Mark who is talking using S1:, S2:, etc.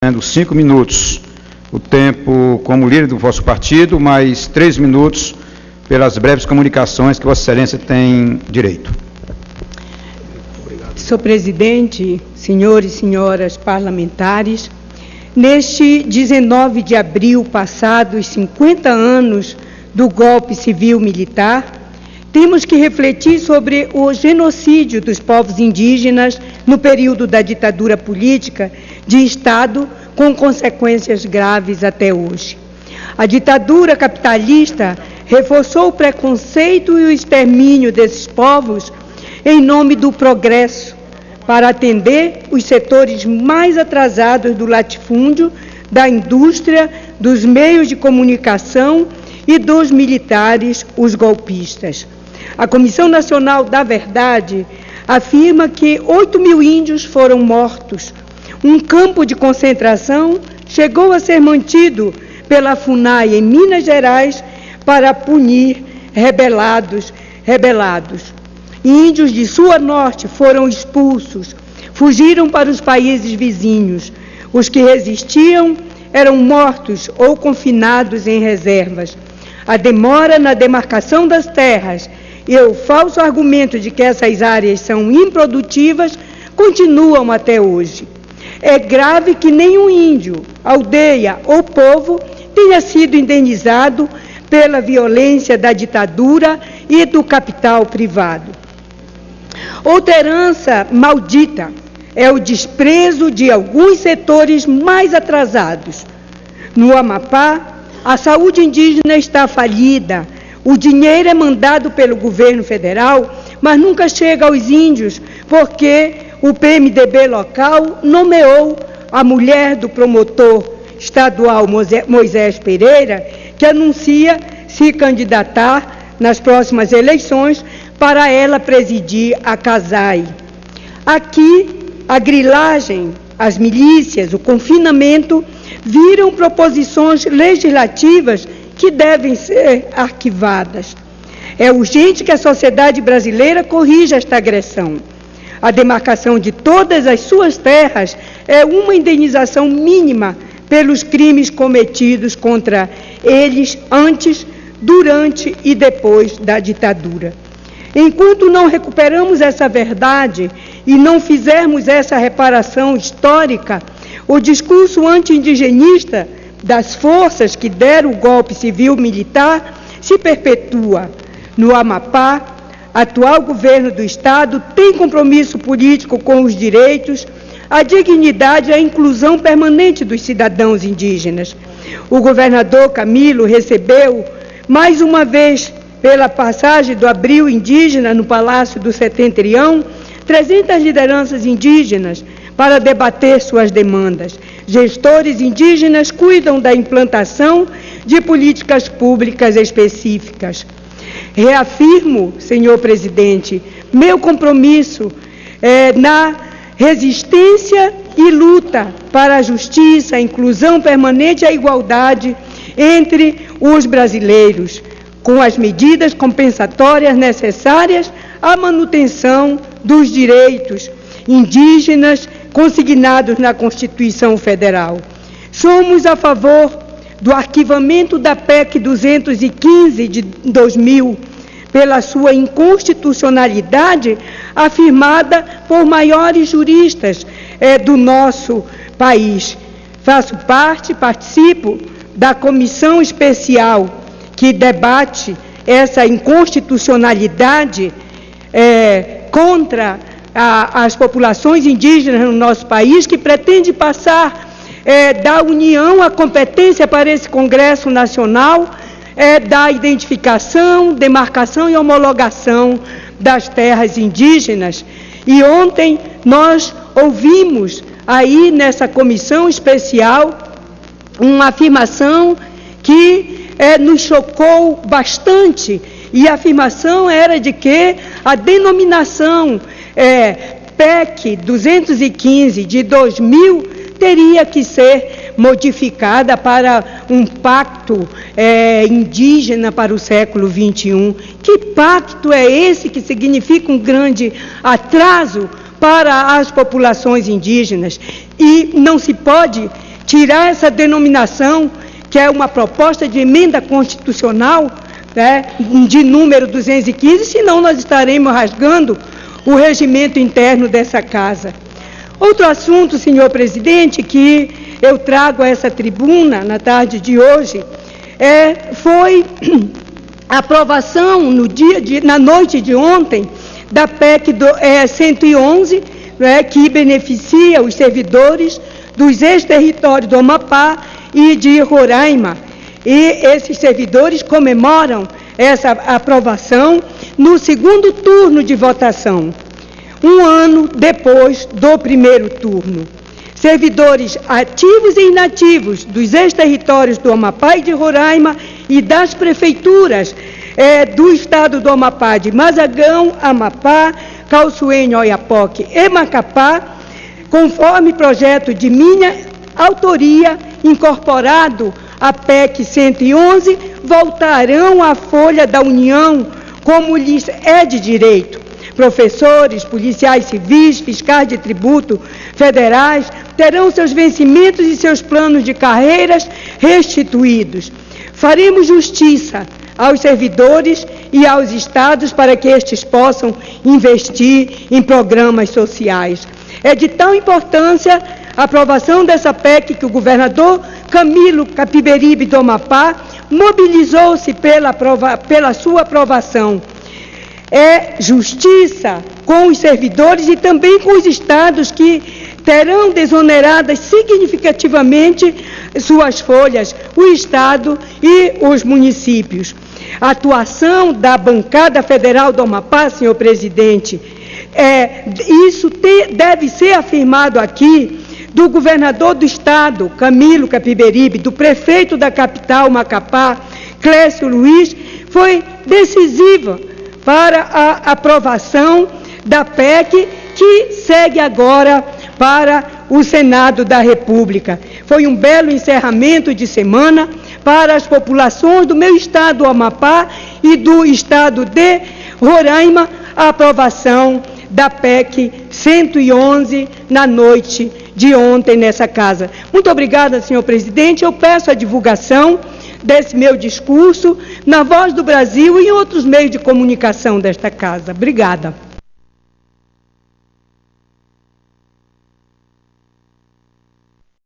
S1: sendo 5 minutos o tempo como líder do vosso partido, mais 3 minutos pelas breves comunicações que Vossa Excelência tem direito.
S2: Senhor presidente, senhores e senhoras parlamentares, neste 19 de abril, passados 50 anos do golpe civil-militar, temos que refletir sobre o genocídio dos povos indígenas no período da ditadura política de Estado, com consequências graves até hoje. A ditadura capitalista reforçou o preconceito e o extermínio desses povos em nome do progresso, para atender os setores mais atrasados do latifúndio, da indústria, dos meios de comunicação e dos militares, os golpistas. A Comissão Nacional da Verdade afirma que 8.000 índios foram mortos. Um campo de concentração chegou a ser mantido pela FUNAI em Minas Gerais para punir rebelados. Índios de sul a norte foram expulsos, fugiram para os países vizinhos. Os que resistiam eram mortos ou confinados em reservas. A demora na demarcação das terras e o falso argumento de que essas áreas são improdutivas continuam até hoje. É grave que nenhum índio, aldeia ou povo tenha sido indenizado pela violência da ditadura e do capital privado. Outra herança maldita é o desprezo de alguns setores mais atrasados. No Amapá, a saúde indígena está falida, o dinheiro é mandado pelo governo federal, mas nunca chega aos índios, porque o PMDB local nomeou a mulher do promotor estadual Moisés Pereira, que anuncia se candidatar nas próximas eleições para ela presidir a CASAI. Aqui, a grilagem, as milícias, o confinamento viram proposições legislativas que devem ser arquivadas. É urgente que a sociedade brasileira corrija esta agressão. A demarcação de todas as suas terras é uma indenização mínima pelos crimes cometidos contra eles antes, durante e depois da ditadura. Enquanto não recuperamos essa verdade e não fizermos essa reparação histórica, o discurso anti-indigenista das forças que deram o golpe civil-militar se perpetua. No Amapá, o atual governo do Estado tem compromisso político com os direitos, a dignidade e a inclusão permanente dos cidadãos indígenas. O governador Camilo recebeu, mais uma vez, pela passagem do Abril Indígena no Palácio do Setentrião, 300 lideranças indígenas para debater suas demandas. Gestores indígenas cuidam da implantação de políticas públicas específicas. Reafirmo, senhor presidente, meu compromisso na resistência e luta para a justiça, a inclusão permanente e a igualdade entre os brasileiros, com as medidas compensatórias necessárias à manutenção dos direitos indígenas consignados na Constituição Federal. Somos a favor do arquivamento da PEC 215 de 2000, pela sua inconstitucionalidade afirmada por maiores juristas do nosso país. Participo da comissão especial que debate essa inconstitucionalidade contra as populações indígenas no nosso país, que pretende passar da União a competência para esse Congresso Nacional da identificação, demarcação e homologação das terras indígenas. E ontem nós ouvimos aí nessa comissão especial uma afirmação que nos chocou bastante, e a afirmação era de que a denominação PEC 215 de 2000 teria que ser modificada para um pacto indígena para o século XXI. Que pacto é esse que significa um grande atraso para as populações indígenas? E não se pode tirar essa denominação, que é uma proposta de emenda constitucional, né, de número 215, senão nós estaremos rasgando o regimento interno dessa casa. Outro assunto, senhor presidente, que eu trago a essa tribuna na tarde de hoje, foi a aprovação na noite de ontem da PEC 111, né, que beneficia os servidores dos ex-territórios do Amapá e de Roraima. E esses servidores comemoram essa aprovação no segundo turno de votação, um ano depois do primeiro turno. Servidores ativos e inativos dos ex-territórios do Amapá e de Roraima e das prefeituras do estado do Amapá, de Mazagão, Amapá, Calçoene, Oiapoque e Macapá, conforme projeto de minha autoria, incorporado à PEC 111, voltarão à folha da União como lhes é de direito. Professores, policiais civis, fiscais de tributo federais terão seus vencimentos e seus planos de carreiras restituídos. Faremos justiça aos servidores e aos estados para que estes possam investir em programas sociais. É de tal importância a aprovação dessa PEC que o governador Camilo Capiberibe do Amapá mobilizou-se pela sua aprovação. É justiça com os servidores e também com os estados que terão desoneradas significativamente suas folhas, o estado e os municípios. A atuação da bancada federal do Amapá, senhor presidente, isso deve ser afirmado aqui, do governador do estado, Camilo Capiberibe, do prefeito da capital, Macapá, Clécio Luiz, foi decisiva para a aprovação da PEC, que segue agora para o Senado da República. Foi um belo encerramento de semana para as populações do meu estado, o Amapá, e do estado de Roraima, a aprovação da PEC 111 na noite de ontem nessa casa. Muito obrigada, senhor presidente. Eu peço a divulgação desse meu discurso na Voz do Brasil e em outros meios de comunicação desta casa. Obrigada.